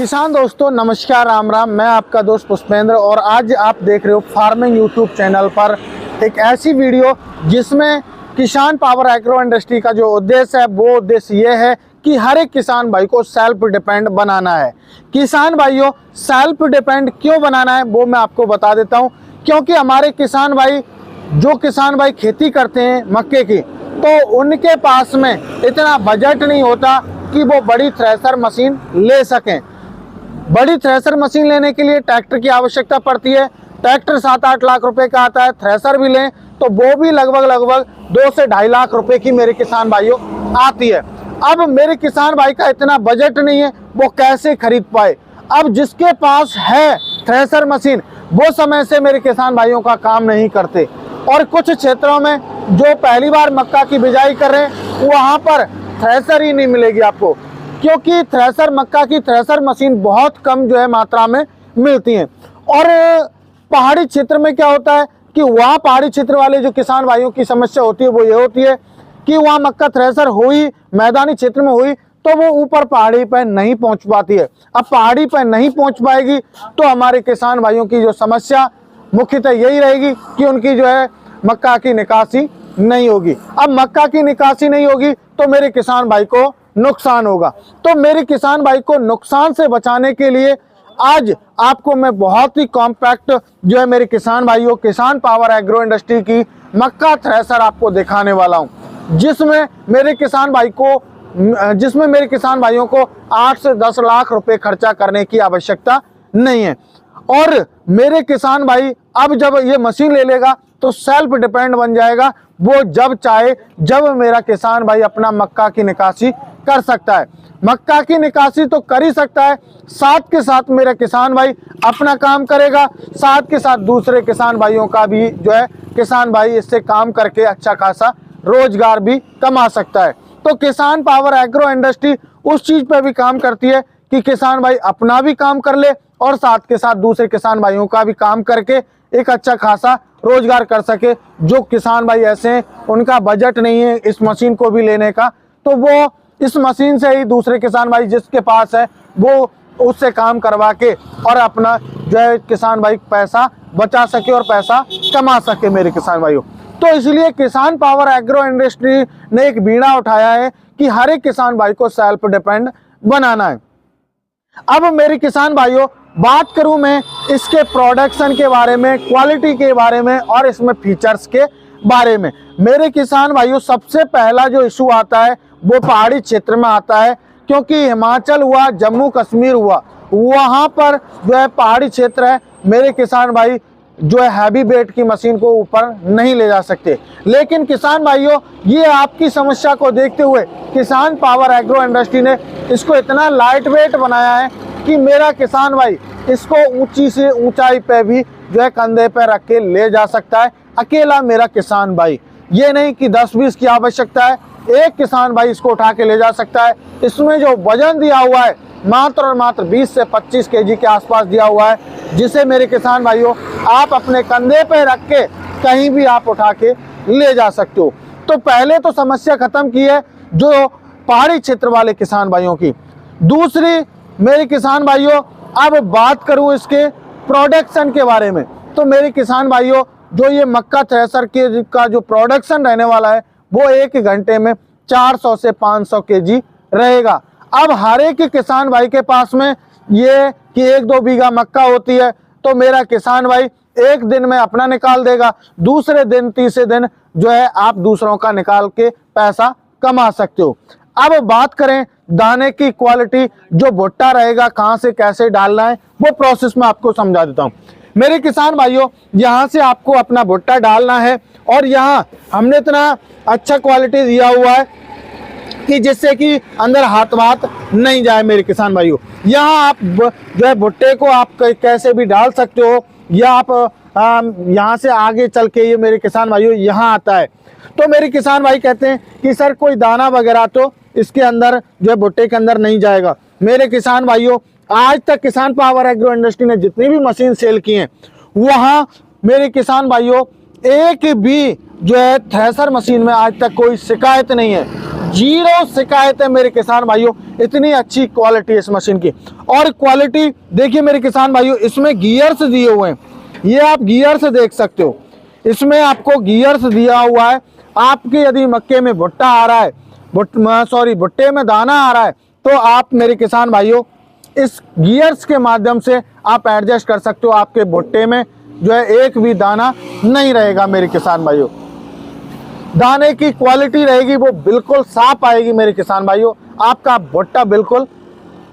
किसान दोस्तों नमस्कार, राम राम। मैं आपका दोस्त पुष्पेंद्र और आज आप देख रहे हो फार्मिंग यूट्यूब चैनल पर एक ऐसी वीडियो जिसमें किसान पावर एग्रो इंडस्ट्री का जो उद्देश्य है वो उद्देश्य ये है कि हर एक किसान भाई को सेल्फ डिपेंड बनाना है। किसान भाइयों, सेल्फ डिपेंड क्यों बनाना है वो मैं आपको बता देता हूँ। क्योंकि हमारे किसान भाई खेती करते हैं मक्के की, तो उनके पास में इतना बजट नहीं होता कि वो बड़ी थ्रेशर मशीन ले सकें। बड़ी थ्रेशर मशीन लेने के लिए ट्रैक्टर की आवश्यकता पड़ती है। ट्रैक्टर 7-8 लाख रुपए का आता है। थ्रेशर भी लें तो वो भी लगभग 2 से 2.5 लाख रुपए की मेरे किसान भाइयों आती है। अब मेरे किसान भाई का इतना बजट नहीं है, वो कैसे खरीद पाए। अब जिसके पास है थ्रेशर मशीन वो समय से मेरे किसान भाइयों का काम नहीं करते, और कुछ क्षेत्रों में जो पहली बार मक्का की बिजाई कर रहे हैं वहां पर थ्रेशर ही नहीं मिलेगी आपको, क्योंकि मक्का की थ्रेशर मशीन बहुत कम जो है मात्रा में मिलती हैं। और पहाड़ी क्षेत्र में क्या होता है कि वहाँ पहाड़ी क्षेत्र वाले जो किसान भाइयों की समस्या होती है वो ये होती है कि वहाँ मक्का थ्रेशर हुई, मैदानी क्षेत्र में हुई, तो वो ऊपर पहाड़ी पर नहीं पहुँच पाती है। अब पहाड़ी पर नहीं पहुँच पाएगी तो हमारे किसान भाइयों की जो समस्या मुख्यतः यही रहेगी कि उनकी जो है मक्का की निकासी नहीं होगी। अब मक्का की निकासी नहीं होगी तो मेरे किसान भाई को नुकसान होगा। तो मेरे किसान भाई को नुकसान से बचाने के लिए आज आपको मैं बहुत ही कॉम्पैक्ट जो है मेरे किसान भाइयों किसान पावर एग्रो इंडस्ट्री की मक्का थ्रेशर आपको दिखाने वाला हूं, जिसमें मेरे किसान भाइयों को 8 से 10 लाख रुपए खर्चा करने की आवश्यकता नहीं है। और मेरे किसान भाई अब जब ये मशीन ले लेगा तो सेल्फ डिपेंड बन जाएगा। वो जब चाहे जब मेरा किसान भाई अपना मक्का की निकासी कर सकता है। मक्का की निकासी तो कर ही सकता है, साथ के साथ मेरा किसान भाई अपना काम करेगा, साथ के साथ दूसरे किसान भाइयों का भी जो है किसान भाई इससे काम करके अच्छा खासा रोजगार भी कमा सकता है। तो किसान पावर एग्रो इंडस्ट्री उस चीज पर भी काम करती है कि किसान भाई अपना भी काम कर ले और साथ के साथ दूसरे किसान भाइयों का भी काम करके एक अच्छा खासा रोजगार कर सके। जो किसान भाई ऐसे हैं उनका बजट नहीं है इस मशीन को भी लेने का, तो वो इस मशीन से ही दूसरे किसान भाई जिसके पास है वो उससे काम करवा के और अपना जो है किसान भाई पैसा बचा सके और पैसा कमा सके मेरे किसान भाइयों। तो इसलिए किसान पावर एग्रो इंडस्ट्री ने एक बीड़ा उठाया है कि हर एक किसान भाई को सेल्फ डिपेंड बनाना है। अब मेरे किसान भाइयों बात करूं मैं इसके प्रोडक्शन के बारे में, क्वालिटी के बारे में और इसमें फीचर्स के बारे में। मेरे किसान भाइयों सबसे पहला जो इशू आता है वो पहाड़ी क्षेत्र में आता है, क्योंकि हिमाचल हुआ, जम्मू कश्मीर हुआ, वहां पर जो है पहाड़ी क्षेत्र है, मेरे किसान भाई जो है हैवी वेट की मशीन को ऊपर नहीं ले जा सकते। लेकिन किसान भाइयों ये आपकी समस्या को देखते हुए किसान पावर एग्रो इंडस्ट्री ने इसको इतना लाइट वेट बनाया है कि मेरा किसान भाई इसको ऊंची से ऊंचाई पे भी जो है कंधे पे रख के ले जा सकता है, अकेला मेरा किसान भाई। ये नहीं कि 10-20 की आवश्यकता है, एक किसान भाई इसको उठा के ले जा सकता है। इसमें जो वजन दिया हुआ है मात्र और मात्र 20 से 25 केजी के आसपास दिया हुआ है, जिसे मेरे किसान भाइयों आप अपने कंधे पे रख के कहीं भी आप उठा के ले जा सकते हो। तो पहले तो समस्या खत्म की है जो पहाड़ी क्षेत्र वाले किसान भाइयों की। दूसरी मेरे किसान भाइयों अब बात करूं इसके प्रोडक्शन के बारे में, तो मेरे किसान भाइयों जो ये मक्का थ्रेशर का जो प्रोडक्शन रहने वाला है वो 1 घंटे में 400 से 500 केजी रहेगा। अब हर एक किसान भाई के पास में ये कि 1-2 बीघा मक्का होती है, तो मेरा किसान भाई एक दिन में अपना निकाल देगा, दूसरे दिन तीसरे दिन जो है आप दूसरों का निकाल के पैसा कमा सकते हो। अब बात करें दाने की क्वालिटी, जो भुट्टा रहेगा कहाँ से कैसे डालना है वो प्रोसेस में आपको समझा देता हूँ। मेरे किसान भाइयों यहाँ से आपको अपना भुट्टा डालना है, और यहाँ हमने इतना अच्छा क्वालिटी दिया हुआ है कि जिससे कि अंदर हाथ नहीं जाए मेरे किसान भाइयों। यहाँ आप जो है भुट्टे को आप कैसे भी डाल सकते हो, या आप यहाँ से आगे चल के ये मेरे किसान भाइयों यहाँ आता है। तो मेरे किसान भाई कहते हैं कि सर कोई दाना वगैरह तो इसके अंदर जो है भुट्टे के अंदर नहीं जाएगा। मेरे किसान भाइयों आज तक किसान पावर एग्रो इंडस्ट्री ने जितनी भी मशीन सेल की हैं वहाँ मेरे किसान भाइयों एक भी जो है थ्रेशर मशीन में आज तक कोई शिकायत नहीं है। जीरो शिकायत है मेरे किसान भाइयों। इतनी अच्छी क्वालिटी है इस मशीन की। और क्वालिटी देखिए मेरे किसान भाइयों, इसमें गियर्स दिए हुए हैं, ये आप गियर्स देख सकते हो, इसमें आपको गियर्स दिया हुआ है। आपके यदि मक्के में भुट्टा आ रहा है, भुट्टे में दाना आ रहा है, तो आप मेरे किसान भाइयों इस गियर्स के माध्यम से आप एडजस्ट कर सकते हो। आपके भुट्टे में जो है एक भी दाना नहीं रहेगा मेरे किसान भाइयों। दाने की क्वालिटी रहेगी वो बिल्कुल साफ आएगी मेरे किसान भाइयों। आपका भुट्टा बिल्कुल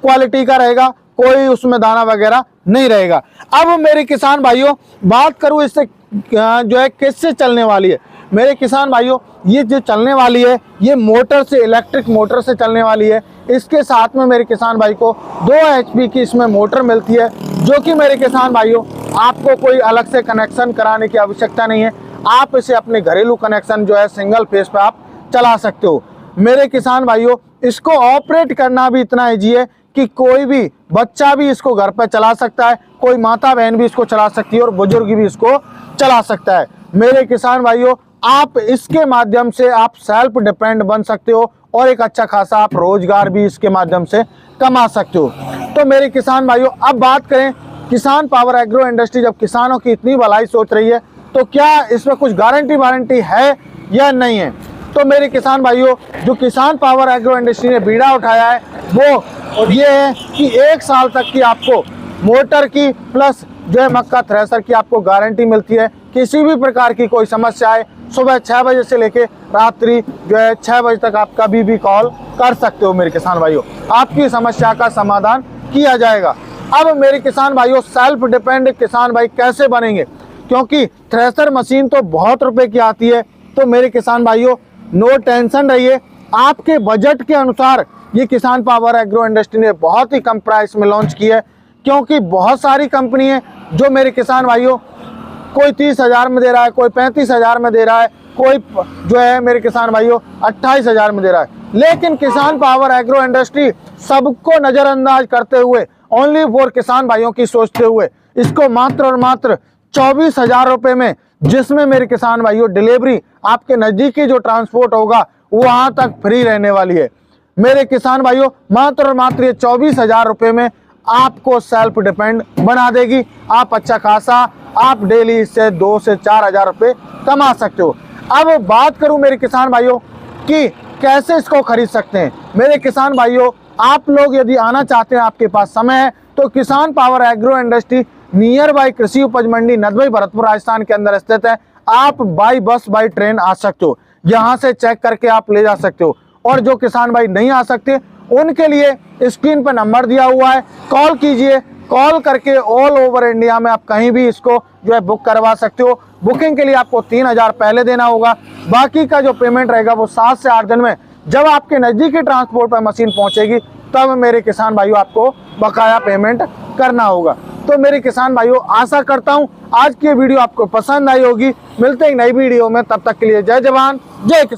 क्वालिटी का रहेगा, कोई उसमें दाना वगैरह नहीं रहेगा। अब मेरे किसान भाइयों बात करूं इससे जो है किससे चलने वाली है। मेरे किसान भाइयों ये जो चलने वाली है ये मोटर से, इलेक्ट्रिक मोटर से चलने वाली है। इसके साथ में मेरे किसान भाई को 2 HP की इसमें मोटर मिलती है, जो कि मेरे किसान भाइयों आपको कोई अलग से कनेक्शन कराने की आवश्यकता नहीं है। आप इसे अपने घरेलू कनेक्शन जो है सिंगल फेस पे आप चला सकते हो। मेरे किसान भाइयों इसको ऑपरेट करना भी इतना ईजी है कि कोई भी बच्चा भी इसको घर पर चला सकता है, कोई माता बहन भी इसको चला सकती है और बुजुर्ग भी इसको चला सकता है। मेरे किसान भाइयों आप इसके माध्यम से आप सेल्फ डिपेंड बन सकते हो और एक अच्छा खासा आप रोजगार भी इसके माध्यम से कमा सकते हो। तो मेरे किसान भाइयों अब बात करें किसान पावर एग्रो इंडस्ट्री जब किसानों की इतनी भलाई सोच रही है तो क्या इसमें कुछ गारंटी वारंटी है या नहीं है। तो मेरे किसान भाइयों जो किसान पावर एग्रो इंडस्ट्री ने बीड़ा उठाया है वो ये है कि 1 साल तक की आपको मोटर की प्लस जो है मक्का थ्रेसर की आपको गारंटी मिलती है। किसी भी प्रकार की कोई समस्या है सुबह 6 बजे से लेके रात्रि जो है 6 बजे तक आप कभी भी कॉल कर सकते हो मेरे किसान भाइयों, आपकी समस्या का समाधान किया जाएगा। अब मेरे किसान भाइयों सेल्फ डिपेंड किसान भाई कैसे बनेंगे, क्योंकि थ्रेसर मशीन तो बहुत रुपए की आती है। तो मेरे किसान भाइयों नो टेंशन रहिए, आपके बजट के अनुसार ये किसान पावर एग्रो इंडस्ट्री ने बहुत ही कम प्राइस में लॉन्च की है। क्योंकि बहुत सारी कंपनी है जो मेरे किसान भाइयों कोई 30,000 में दे रहा है, कोई 35,000 में दे रहा है, कोई जो है मेरे किसान भाइयों 28,000 में दे रहा है। लेकिन किसान पावर एग्रो इंडस्ट्री सबको नजरअंदाज करते हुए ओनली फॉर किसान भाइयों की सोचते हुए इसको मात्र और मात्र 24,000 रुपये में, जिसमें मेरे किसान भाइयों डिलीवरी आपके नजदीकी जो ट्रांसपोर्ट होगा वहां तक फ्री रहने वाली है। मेरे किसान भाइयों मात्र और मात्र ये 24,000 रुपये में आपको सेल्फ डिपेंड बना देगी। आप अच्छा खासा आप डेली इससे 2 से 4,000 रुपये कमा सकते हो। अब बात करूं मेरे किसान भाइयों कि कैसे इसको खरीद सकते हैं। मेरे किसान भाइयों आप लोग यदि आना चाहते हैं, आपके पास समय है, तो किसान power agro industry near by कृषि उपज मंडी नदबई भरतपुर राजस्थान के अंदर स्थित है। आप बाई बस बाई ट्रेन आ सकते हो, यहाँ से चेक करके आप ले जा सकते हो। और जो किसान भाई नहीं आ सकते उनके लिए स्क्रीन पर नंबर दिया हुआ है, कॉल कीजिए। कॉल करके ऑल ओवर इंडिया में आप कहीं भी इसको जो है बुक करवा सकते हो। बुकिंग के लिए आपको 3,000 पहले देना होगा, बाकी का जो पेमेंट रहेगा वो 7 से 8 दिन में जब आपके नजदीकी ट्रांसपोर्ट पर मशीन पहुंचेगी तब मेरे किसान भाइयों आपको बकाया पेमेंट करना होगा। तो मेरे किसान भाइयों आशा करता हूं आज की वीडियो आपको पसंद आई होगी। मिलते हैं नई वीडियो में, तब तक के लिए जय जवान जय किसान।